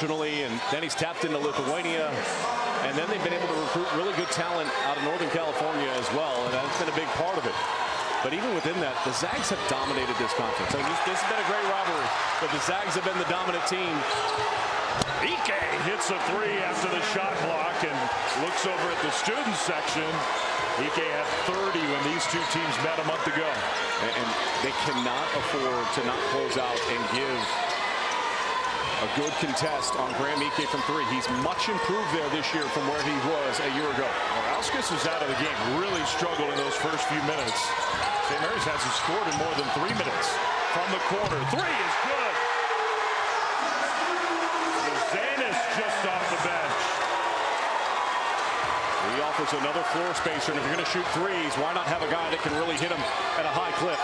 unfortunately, and then he's tapped into Lithuania, and then they've been able to recruit really good talent out of Northern California as well, and that's been a big part of it. But even within that, the Zags have dominated this conference. I mean, this has been a great rivalry, but the Zags have been the dominant team. Ike hits a three after the shot block and looks over at the student section. Ike had 30 when these two teams met a month ago. And they cannot afford to not close out and give a good contest on Graham Ike from three. He's much improved there this year from where he was a year ago. Morauskas is out of the game. Really struggled in those first few minutes. St. Mary's hasn't scored in more than 3 minutes. From the corner, three is good. Zanis just off the bench. He offers another floor spacer, and if you're going to shoot threes, why not have a guy that can really hit him at a high clip?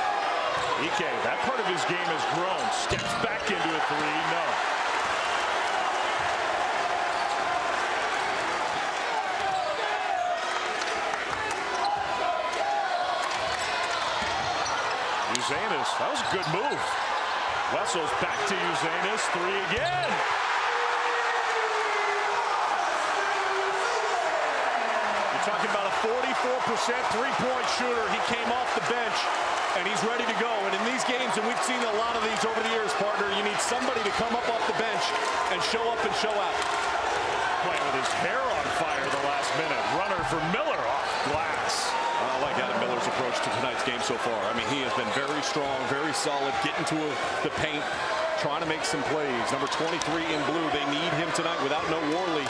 Ike, that part of his game has grown. Steps back into a three, no. Uzanis, that was a good move. Wessel's back to Uzanis, three again. You're talking about a 44% three-point shooter. He came off the bench, and he's ready to go. And in these games, and we've seen a lot of these over the years, partner, you need somebody to come up off the bench and show up and show out. Playing with his hair on fire the last minute. Runner for Miller off glass. I like Adam Miller's approach to tonight's game so far. I mean, he has been very strong, very solid, getting to the paint, trying to make some plays. Number 23 in blue, they need him tonight without no Worley.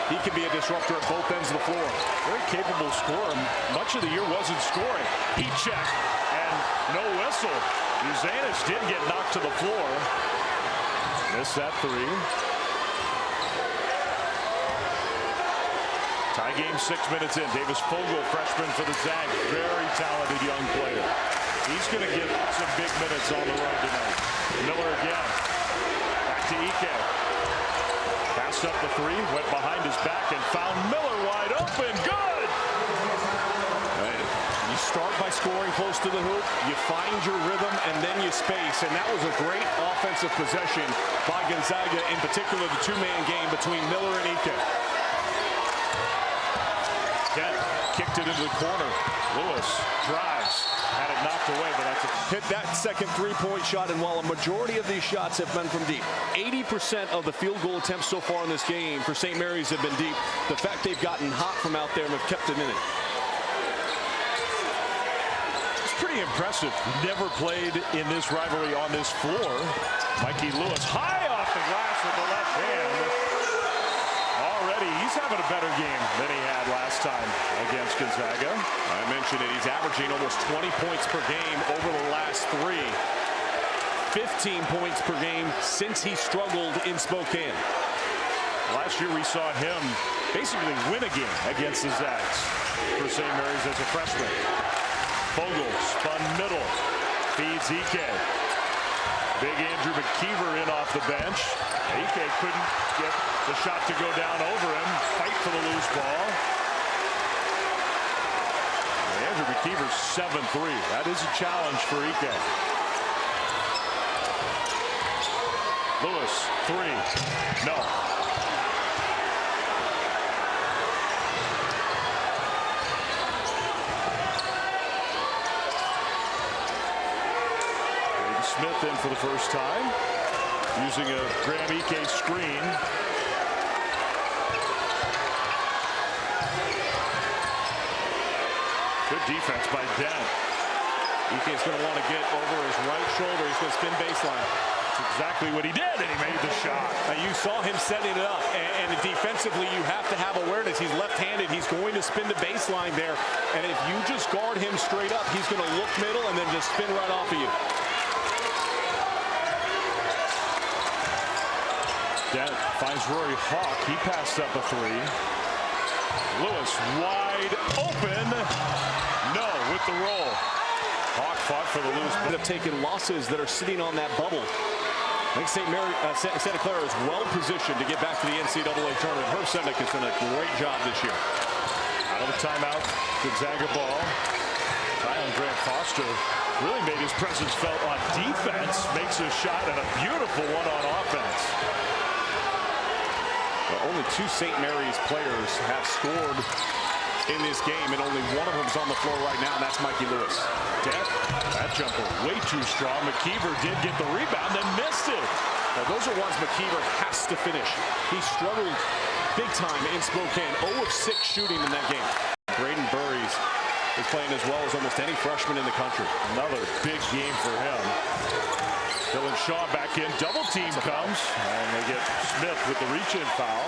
He can be a disruptor at both ends of the floor. Very capable scorer. Much of the year wasn't scoring. Heat check and no whistle. Uzanis did get knocked to the floor. Missed that three. Tie game 6 minutes in. Davis Fogle, freshman for the Zags. Very talented young player. He's going to get some big minutes on the road tonight. Miller again. Back to Ike. Passed up the three, went behind his back and found Miller wide open. Good! You start by scoring close to the hoop, you find your rhythm, and then you space. And that was a great offensive possession by Gonzaga, in particular the two-man game between Miller and Ike. Kicked it into the corner. Lewis drives. Had it knocked away, but that's hit that second three-point shot, and while a majority of these shots have been from deep, 80% of the field goal attempts so far in this game for St. Mary's have been deep. The fact they've gotten hot from out there and have kept it in it. It's pretty impressive. Never played in this rivalry on this floor. Mikey Lewis high off the glass with the left hand. Already he's having a better game than he had last time against Gonzaga. I mentioned it. He's averaging almost 20 points per game over the last three. 15 points per game since he struggled in Spokane. Last year we saw him basically win a game against the Zags for St. Mary's as a freshman. Fogle spun middle, feeds Ike. Big Andrew McKeever in off the bench. Ike couldn't get the shot to go down over him. Fight for the loose ball. Andrew McKeever's 7-3. That is a challenge for Ike. Lewis, three. No. Smith in for the first time, using a Graham Ike screen. Good defense by Dent. Ike's going to want to get over his right shoulder. He's going to spin baseline. That's exactly what he did, and he made the shot. Now you saw him setting it up, and defensively you have to have awareness. He's left-handed. He's going to spin the baseline there, and if you just guard him straight up, he's going to look middle and then just spin right off of you. Dent finds Rory Hawk. He passed up a three. Lewis wide open. No, with the roll. Hawk fought for the loose. Have taken losses that are sitting on that bubble. I think Santa Clara is well positioned to get back to the NCAA tournament. Herb Sednick has done a great job this year. Out of the timeout, Gonzaga ball. Zion Grant Foster really made his presence felt on defense. Makes a shot and a beautiful one on offense. Only 2 St. Mary's players have scored in this game, and only one of them is on the floor right now, and that's Mikey Lewis. That jumper way too strong. McKeever did get the rebound, then missed it. Now, those are ones McKeever has to finish. He struggled big time in Spokane. 0 of 6 shooting in that game. Braden Burries is playing as well as almost any freshman in the country. Another big game for him. Dylan Shaw back in. Double team comes, and they get Smith with the reach-in foul.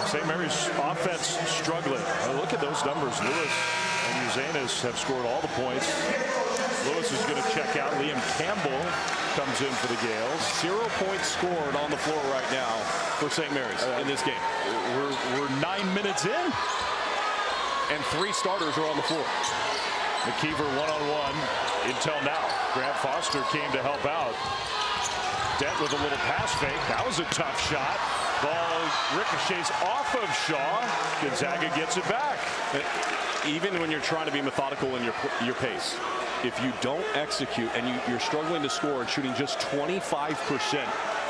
St. Mary's offense struggling. Look at those numbers. Lewis and Uzanis have scored all the points. Lewis is going to check out. Liam Campbell comes in for the Gales. 0 points scored on the floor right now for St. Mary's in this game. We're 9 minutes in. And 3 starters are on the floor. McKeever one-on-one until now. Grant Foster came to help out. Dent with a little pass fake. That was a tough shot. Ball ricochets off of Shaw. Gonzaga gets it back. Even when you're trying to be methodical in your pace, if you don't execute and you're struggling to score and shooting just 25%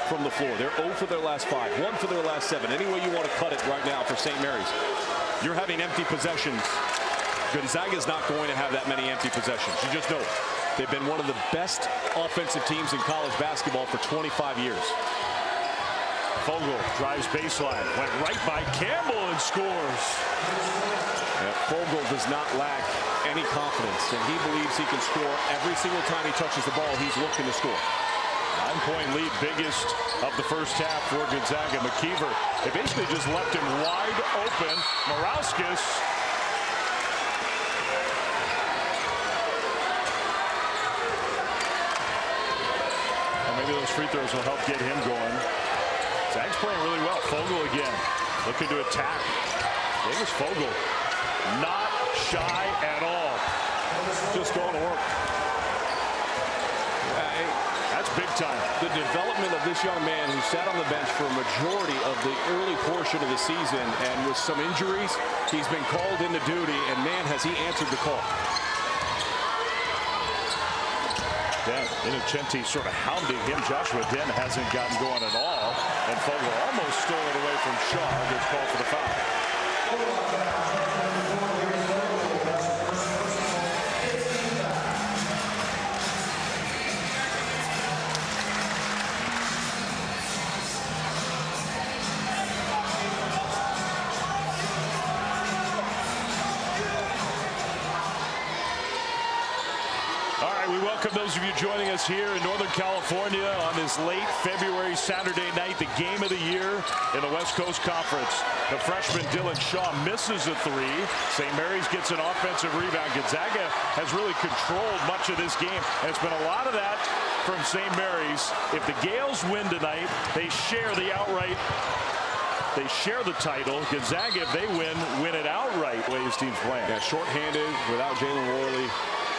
from the floor, they're 0 for their last 5, 1 for their last 7. Any way you want to cut it right now for St. Mary's, you're having empty possessions. Gonzaga's not going to have that many empty possessions. You just know it. They've been one of the best offensive teams in college basketball for 25 years. Fogle drives baseline, went right by Campbell and scores. Fogle does not lack any confidence, and he believes he can score every single time he touches the ball. He's looking to score. 9-point lead, biggest of the first half for Gonzaga. McKeever, they basically just left him wide open. Morauskas. Maybe those free throws will help get him going. Zag's playing really well. Fogle again, looking to attack. Davis Fogle, not shy at all. Just going to work. That's big time. The development of this young man who sat on the bench for a majority of the early portion of the season, and with some injuries, he's been called into duty, and man, has he answered the call. Dent, Innocenti sort of hounding him. Joshua Dent hasn't gotten going at all. And Fogle almost stole it away from Shaw. Gets called for the foul. We welcome those of you joining us here in Northern California on this late February Saturday night, the game of the year in the West Coast Conference. The freshman Dylan Shaw misses a 3. St. Mary's gets an offensive rebound. Gonzaga has really controlled much of this game, and it's been a lot of that from St. Mary's. If the Gales win tonight, they share the outright. They share the title. Gonzaga, if they win it outright. The way his team's playing. Yeah, shorthanded without Jalen Worley.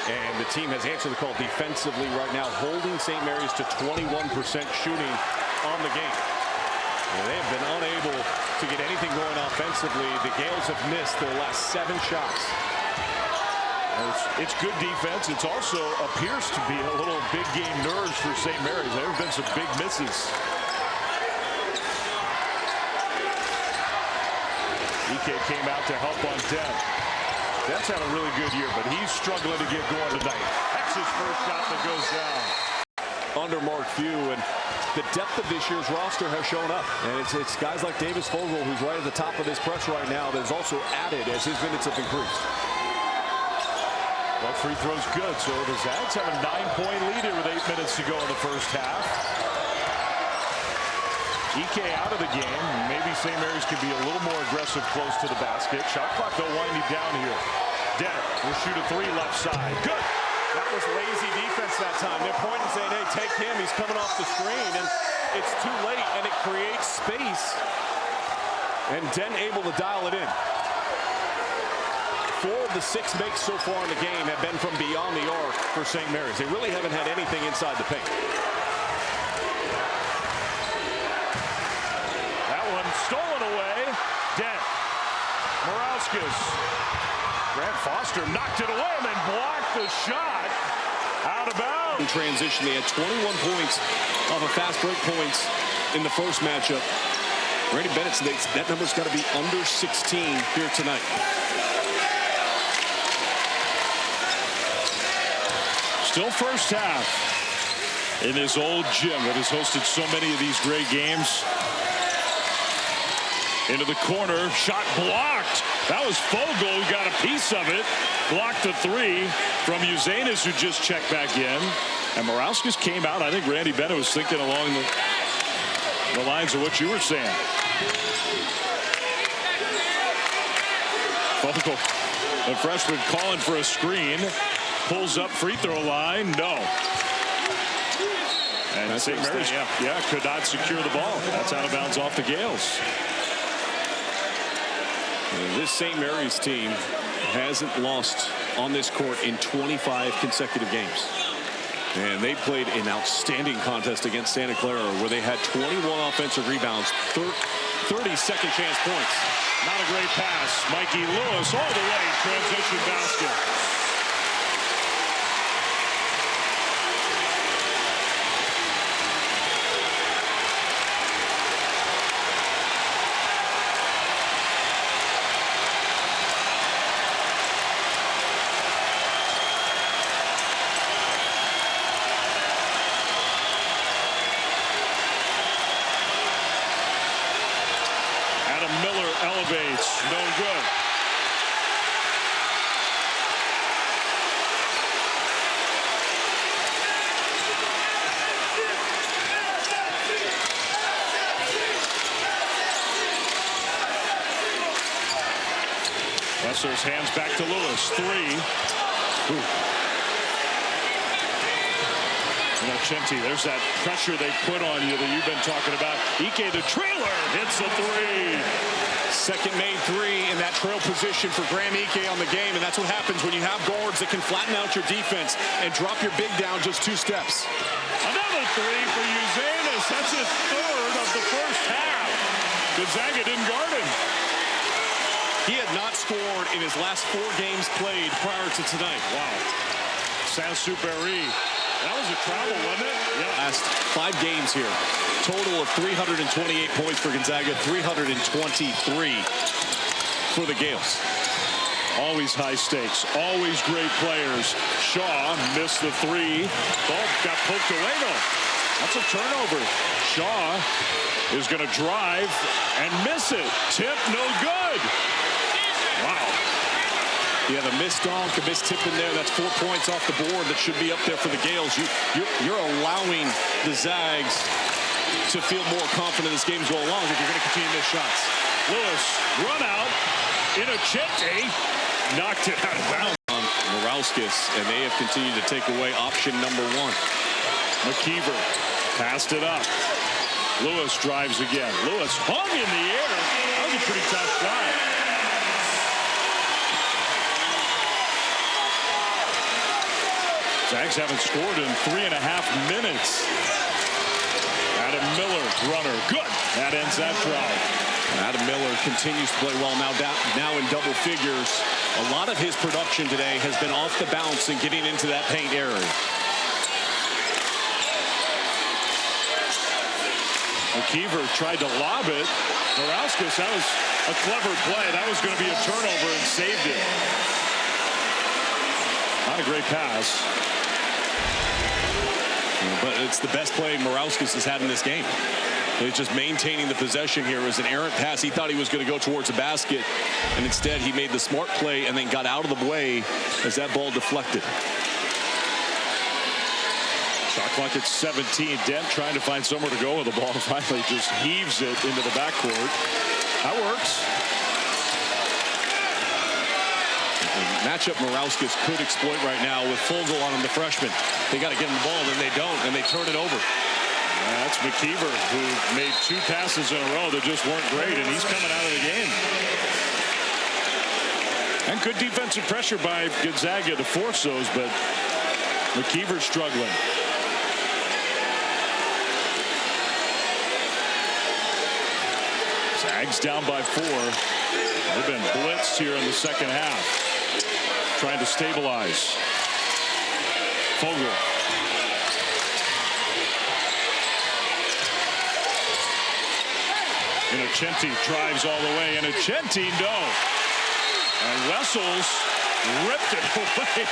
And the team has answered the call defensively right now, holding St. Mary's to 21% shooting on the game. And they have been unable to get anything going offensively. The Gales have missed their last 7 shots. It's good defense. It also appears to be a little big game nerves for St. Mary's. There have been some big misses. Ike came out to help on Dent. Dent's had a really good year, but he's struggling to get going tonight. That's his first shot that goes down. Under Mark Few, and the depth of this year's roster has shown up. And it's guys like Davis Fogle, who's right at the top of this press right now, that is also added as his minutes have increased. Well, free throw's good, so the Zags have a 9-point lead here with 8 minutes to go in the first half. Ike out of the game. Maybe St. Mary's can be a little more aggressive close to the basket. Shot clock, they'll wind him down here. Dent will shoot a 3 left side. Good. That was lazy defense that time. They're pointing saying, hey, take him. He's coming off the screen. And it's too late, and it creates space. And Dent able to dial it in. 4 of the 6 makes so far in the game have been from beyond the arc for St. Mary's. They really haven't had anything inside the paint. Stolen away. Dent. Morauskas. Grant Foster knocked it away and then blocked the shot. Out of bounds. In transition, they had 21 points off of fast break points in the first matchup. Randy Bennett thinks that number's got to be under 16 here tonight. Still first half in this old gym that has hosted so many of these great games. Into the corner, shot blocked. That was Fogle who got a piece of it. Blocked the three from Uzanis, who just checked back in. And Morauskas came out. I think Randy Bennett was thinking along the lines of what you were saying. Fogle, the freshman, calling for a screen. Pulls up free throw line. No. And St. Mary's, could not secure the ball. That's out of bounds off the Gales. This St. Mary's team hasn't lost on this court in 25 consecutive games. And they played an outstanding contest against Santa Clara where they had 21 offensive rebounds, 30 second chance points. Not a great pass. Mikey Lewis all the way. Transition basket. Elevates, no good. Wessler's hands back to Lewis. Three. Ooh. Chenti, there's that pressure they put on you that you've been talking about. Ike, the trailer, hits a three. Second made three in that trail position for Graham Ike on the game, and that's what happens when you have guards that can flatten out your defense and drop your big down just 2 steps. Another three for Uzanis. That's his third of the first half. Gonzaga didn't guard him. He had not scored in his last 4 games played prior to tonight. Wow. Saint-Supéry. That was a travel, wasn't it? Yeah. Last 5 games here. Total of 328 points for Gonzaga, 323 for the Gales. Always high stakes, always great players. Shaw missed the three. Ball got poked away though. That's a turnover. Shaw is going to drive and miss it. Tip no good. Wow. Yeah, the missed donk, a missed tip in there. That's 4 points off the board that should be up there for the Gales. You're allowing the Zags to feel more confident as games go along if you're going to continue to miss shots. Lewis, run out. Inocente knocked it out of bounds. Morauskas, and they have continued to take away option number 1. McKeever passed it up. Lewis drives again. Lewis hung in the air. That was a pretty tough shot. Zags haven't scored in 3.5 minutes. Adam Miller, runner, good. That ends that drive. Adam Miller continues to play well now in double figures. A lot of his production today has been off the bounce and getting into that paint area. McKeever tried to lob it. Morauskas, that was a clever play. That was going to be a turnover and saved it. Not a great pass. But it's the best play Morauskas has had in this game. He's just maintaining the possession here. It was an errant pass. He thought he was going to go towards the basket, and instead he made the smart play and then got out of the way as that ball deflected. Shot clock at 17. Dent trying to find somewhere to go with the ball. Finally just heaves it into the backcourt. That works. Matchup Morauskas could exploit right now with Fogle on him, the freshman. They got to get him the ball, then they don't, and they turn it over. That's McKeever, who made 2 passes in a row that just weren't great, and he's coming out of the game. And good defensive pressure by Gonzaga to force those, but McKeever's struggling. Zags down by 4. They've been blitzed here in the second half. Trying to stabilize. Fogle. And Achenti drives all the way. And Achenti, no. And Wessels ripped it away.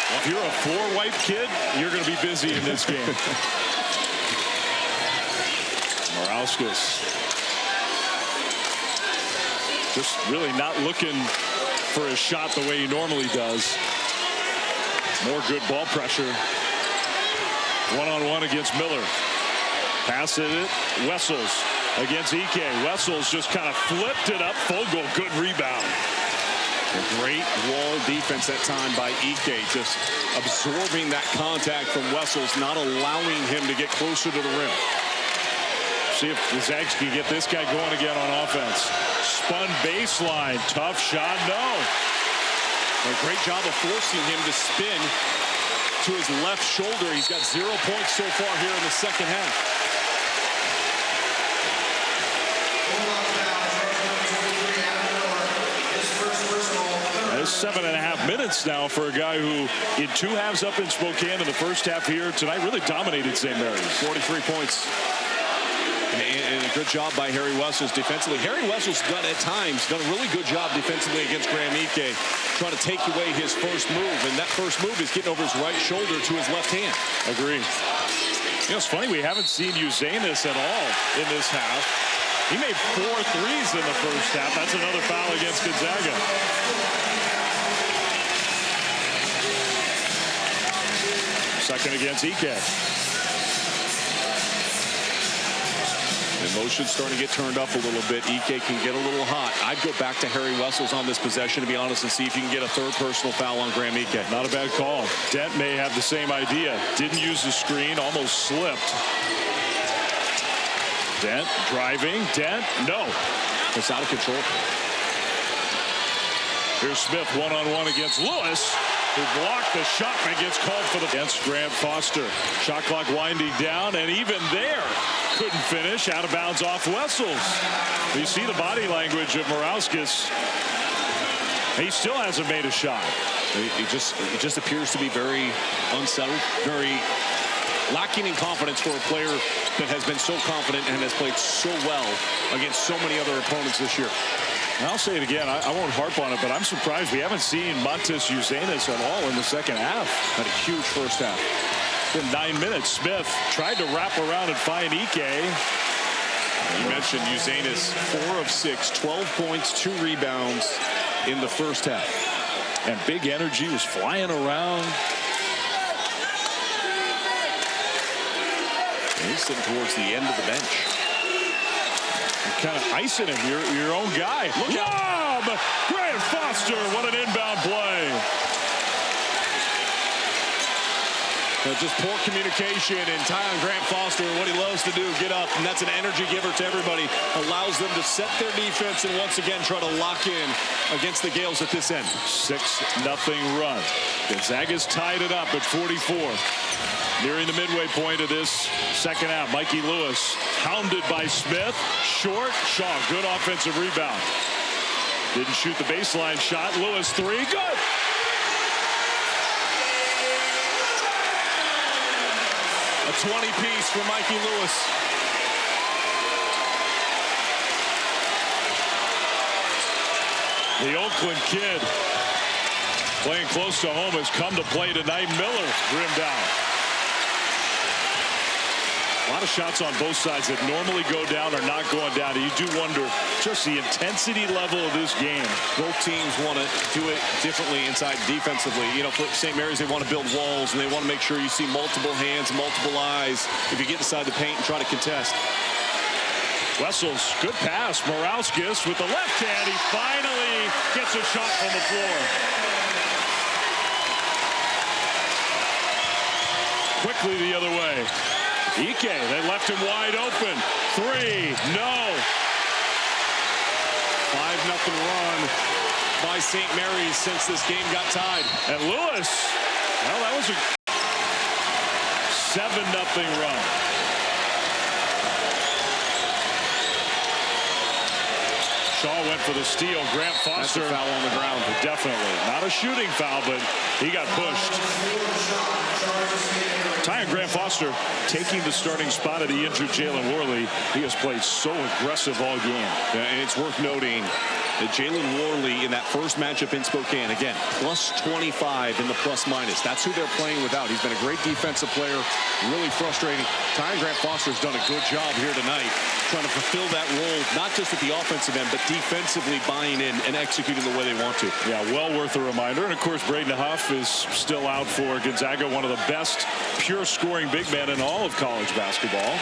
Well, if you're a floor-wipe kid, you're going to be busy in this game. Morauskas just really not looking for a shot the way he normally does. More good ball pressure. One-on-one against Miller. Passes it. Wessels against Ike. Wessels just kind of flipped it up. Fogle, good rebound. A great wall defense that time by Ike, just absorbing that contact from Wessels, not allowing him to get closer to the rim. See if the Zags can get this guy going again on offense. Spun baseline, tough shot, no. A great job of forcing him to spin to his left shoulder. He's got 0 points so far here in the second half. That's 7.5 minutes now for a guy who, in 2 halves up in Spokane in the first half here tonight, really dominated St. Mary's. 43 points. And a good job by Harry Wessels defensively. Harry Wessels done at times done a really good job defensively against Graham Ike, trying to take away his first move, and that first move is getting over his right shoulder to his left hand. Agree. You know, it's funny, we haven't seen Uzanis at all in this half. He made 4 threes in the first half. That's another foul against Gonzaga. Second against Ike. The motion's starting to get turned up a little bit. Ike can get a little hot. I'd go back to Harry Wessels on this possession, to be honest, and see if you can get a third personal foul on Graham Ike. Not a bad call. Dent may have the same idea. Didn't use the screen, almost slipped. Dent driving. Dent, no. It's out of control. Here's Smith one-on-one against Lewis, who blocked the shot and gets called for the against Grant Foster. Shot clock winding down, and even there couldn't finish. Out of bounds off Wessels. You see the body language of Morauskas. He still hasn't made a shot. It just appears to be very unsettled, very lacking in confidence for a player that has been so confident and has played so well against so many other opponents this year. And I'll say it again, I won't harp on it, but I'm surprised we haven't seen Montes Uzanis at all in the second half. Had a huge first half. In 9 minutes, Smith tried to wrap around and find Ike. You mentioned Uzanis, 4 of 6, 12 points, 2 rebounds in the first half. And big energy, was flying around. And he's sitting towards the end of the bench. Kind of icing him, your own guy. Look out! Grant Foster, what an inbound play. Just poor communication and tie on Grant Foster, what he loves to do, get up, and that's an energy giver to everybody. Allows them to set their defense and once again try to lock in against the Gales at this end. 6-0 run. Gonzaga's tied it up at 44. Nearing the midway point of this second half. Mikey Lewis hounded by Smith. Short. Shaw, good offensive rebound. Didn't shoot the baseline shot. Lewis 3, good. A 20-piece for Mikey Lewis. The Oakland kid playing close to home has come to play tonight. Miller rimmed out. A lot of shots on both sides that normally go down are not going down. You do wonder just the intensity level of this game. Both teams want to do it differently inside defensively. You know, for St. Mary's, they want to build walls, and they want to make sure you see multiple hands, multiple eyes if you get inside the paint and try to contest. Wessels, good pass. Morauskas with the left hand. He finally gets a shot from the floor. Quickly the other way. Ike, they left him wide open. 3, no. 5-0 run by St. Mary's since this game got tied. And Lewis, well, that was a 7-0 run. Shaw went for the steal. Grant Foster. That's a foul on the ground. Definitely. Not a shooting foul, but he got pushed. Ty and Grant Foster taking the starting spot of the injured Jalen Worley. He has played so aggressive all game. Yeah, and it's worth noting that Jalen Worley in that first matchup in Spokane, again, plus 25 in the plus-minus. That's who they're playing without. He's been a great defensive player, really frustrating. Ty and Grant Foster's done a good job here tonight trying to fulfill that role, not just at the offensive end, but defensively buying in and executing the way they want to. Yeah, well worth a reminder. And, of course, Braden Huff is still out for Gonzaga, one of the best pure scoring big men in all of college basketball.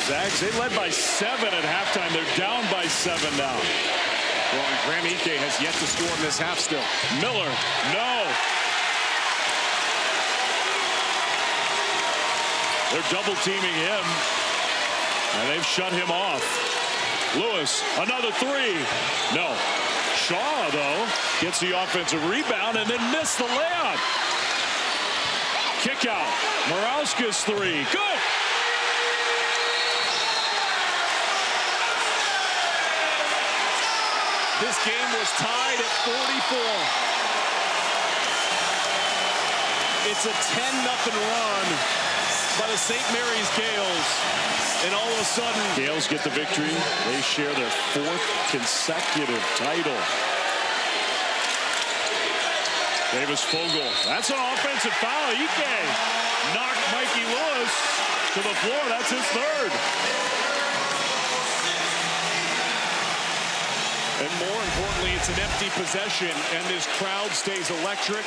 Zags, they led by 7 at halftime. They're down by 7 now. Well, and Graham Ike has yet to score in this half still. Miller, no. They're double teaming him, and they've shut him off. Lewis, another 3. No. Shaw, though, gets the offensive rebound and then missed the layup. Kick out. Morauskas 3. Good. This game was tied at 44. It's a 10-0 run by the St. Mary's Gales. And all of a sudden, Gales get the victory. They share their 4th consecutive title. Davis Fogle. That's an offensive foul. Ike knocked Mikey Lewis to the floor. That's his 3rd. And more importantly, it's an empty possession, and this crowd stays electric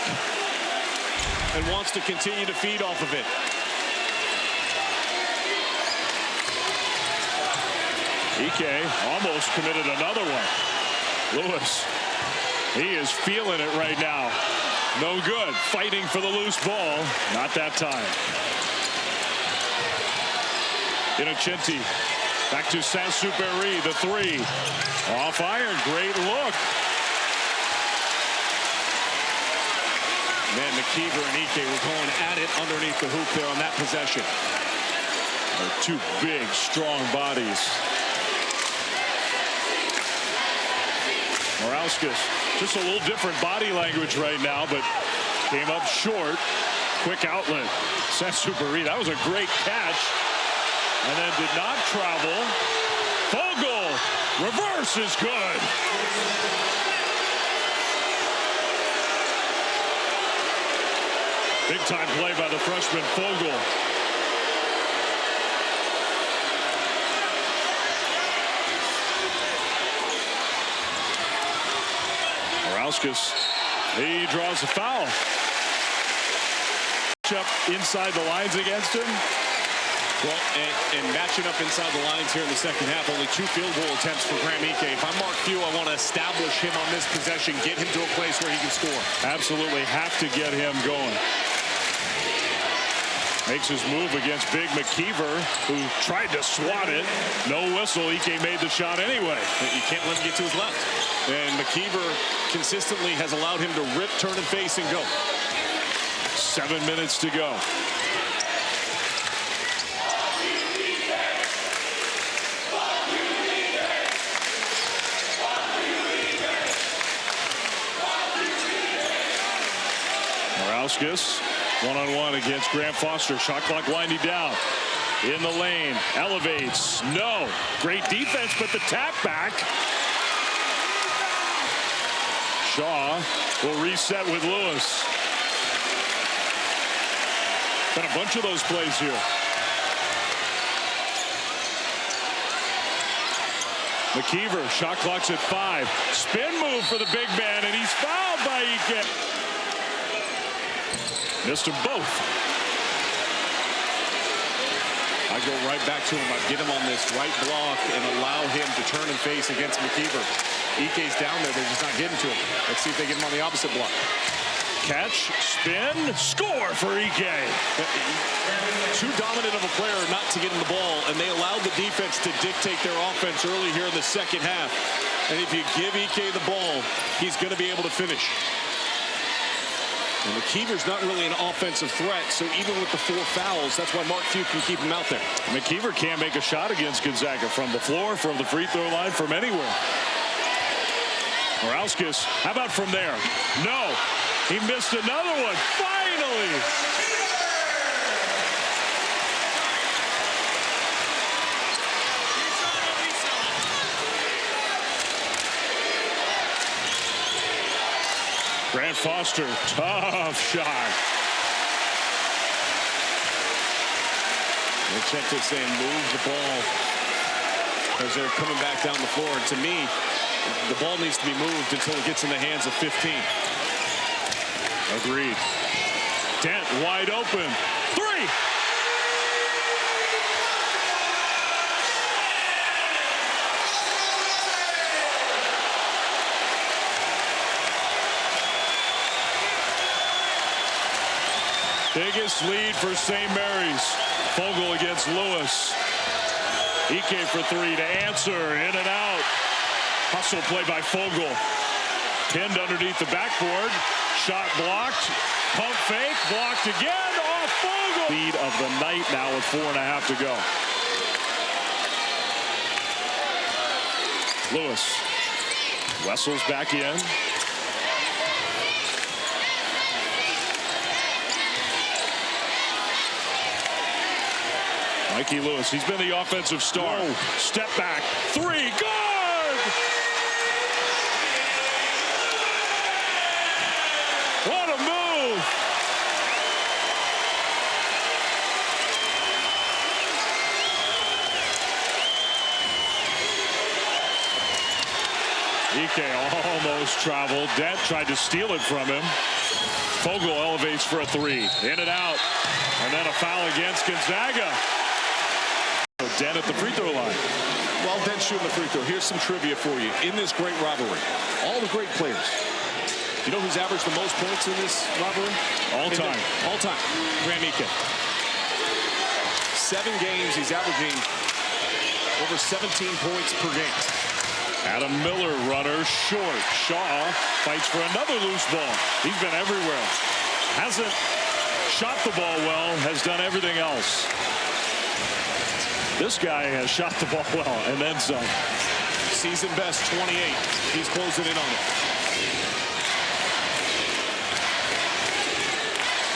and wants to continue to feed off of it. Ike almost committed another one. Lewis, he is feeling it right now. No good. Fighting for the loose ball. Not that time. Innocenti. Back to Saint-Supéry, the 3. Off iron, great look. Man, McKeever and Ike were going at it underneath the hoop there on that possession. They're 2 big, strong bodies. Morauskas, just a little different body language right now, but came up short. Quick outlet. Saint-Supéry, that was a great catch. And then did not travel. Fogle, reverse is good. Big time play by the freshman Fogle. Morauskas, he draws a foul. Up inside the lines against him. Well, and matching up inside the lines here in the second half, only 2 field goal attempts for Graham Ike. If I'm Mark Few, I want to establish him on this possession, get him to a place where he can score. Absolutely have to get him going. Makes his move against big McKeever, who tried to swat it. No whistle. Ike made the shot anyway. You can't let him get to his left. And McKeever consistently has allowed him to rip, turn, and face and go. 7 minutes to go. Morauskas, one-on-one against Grant Foster. Shot clock winding down. In the lane, elevates, no. Great defense, but the tap back. Shaw will reset with Lewis. Been a bunch of those plays here. McKeever, shot clock's at 5. Spin move for the big man, and he's fouled by Ike. Missed them both. I go right back to him. I get him on this right block and allow him to turn and face against McKeever. Ike's down there. They're just not getting to him. Let's see if they get him on the opposite block. Catch, spin, score for Ike. Too dominant of a player not to get him the ball, and they allowed the defense to dictate their offense early here in the second half. And if you give Ike the ball, he's going to be able to finish. And McKeever's not really an offensive threat, so even with the 4 fouls, that's why Mark Few can keep him out there. McKeever can't make a shot against Gonzaga from the floor, from the free throw line, from anywhere. Morauskas, how about from there? No, he missed another one. Finally! Grant Foster, tough shot. Vicente saying move the ball as they're coming back down the floor. And to me, the ball needs to be moved until it gets in the hands of 15. Agreed. Dent wide open. Three! Biggest lead for St. Mary's. Fogle against Lewis. Ike for three to answer. In and out. Hustle play by Fogle. Pinned underneath the backboard. Shot blocked. Pump fake. Blocked again. Off Fogle. Lead of the night now with 4.5 to go. Lewis. Wessels back in. Mikey Lewis, he's been the offensive star. Whoa. Step back, three, good! What a move! Ike almost traveled. Dent tried to steal it from him. Fogle elevates for a three. In and out. And then a foul against Gonzaga. Dent at the free throw line. Well, Dent shooting the free throw. Here's some trivia for you. In this great rivalry, all the great players. You know who's averaged the most points in this rivalry? All time. All time. Graham Ike. 7 games, he's averaging over 17 points per game. Adam Miller, runner, short. Shaw fights for another loose ball. He's been everywhere. Hasn't shot the ball well, has done everything else. This guy has shot the ball well and then some. Season best 28. He's closing in on it.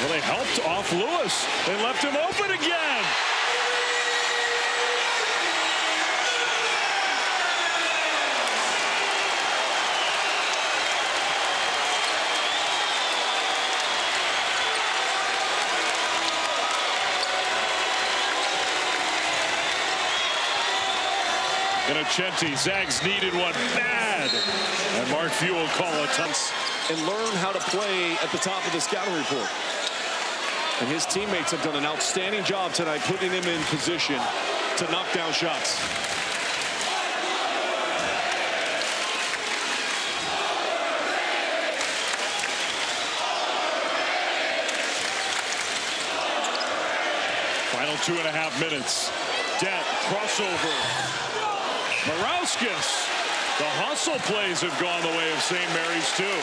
Well, they helped off Lewis. They left him open again. Innocenti, Zags needed one bad. And Mark Few will call a touch. And learn how to play at the top of the scouting report. And his teammates have done an outstanding job tonight putting him in position to knock down shots. Final 2.5 minutes. Dent, crossover. Morauskas. The hustle plays have gone the way of St. Mary's too.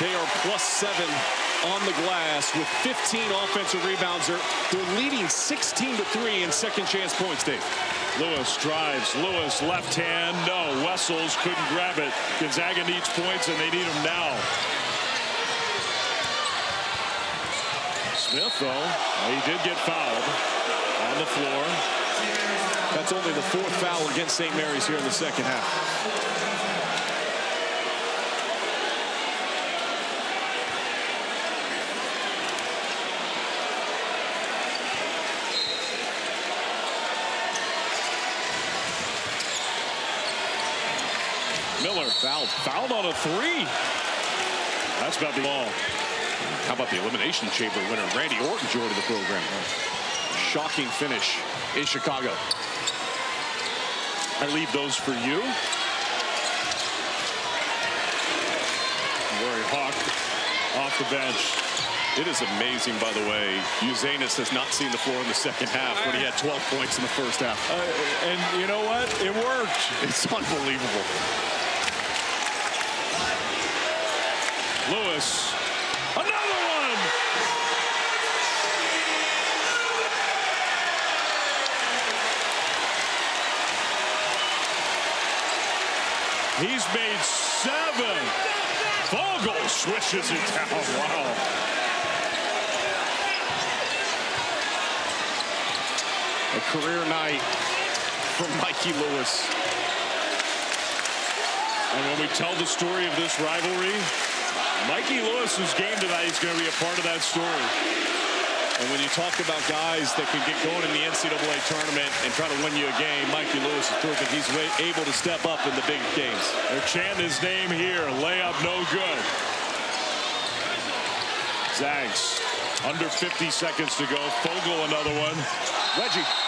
They are +7 on the glass with 15 offensive rebounds. They're leading 16-3 in second chance points, Dave. Lewis drives. Lewis left hand. No. Wessels couldn't grab it. Gonzaga needs points and they need them now. Smith, though, he did get fouled on the floor. That's only the 4th foul against St. Mary's here in the second half. Miller fouled on a 3. That's about the ball. How about the Elimination Chamber winner, Randy Orton, joined the program. Shocking finish in Chicago. I leave those for you. Rory Hawk off the bench. It is amazing, by the way. Uzanis has not seen the floor in the second half when he had 12 points in the first half. And you know what? It worked. It's unbelievable. Lewis. Another one! He's made 7. Fogle switches it down. Wow. A career night for Mikey Lewis. And when we tell the story of this rivalry, Mikey Lewis's game tonight is going to be a part of that story. And when you talk about guys that can get going in the NCAA tournament and try to win you a game, Mikey Lewis is proving he's able to step up in the big games. They're chanting his name here. Layup no good. Zags under 50 seconds to go. Fogle another one. Reggie.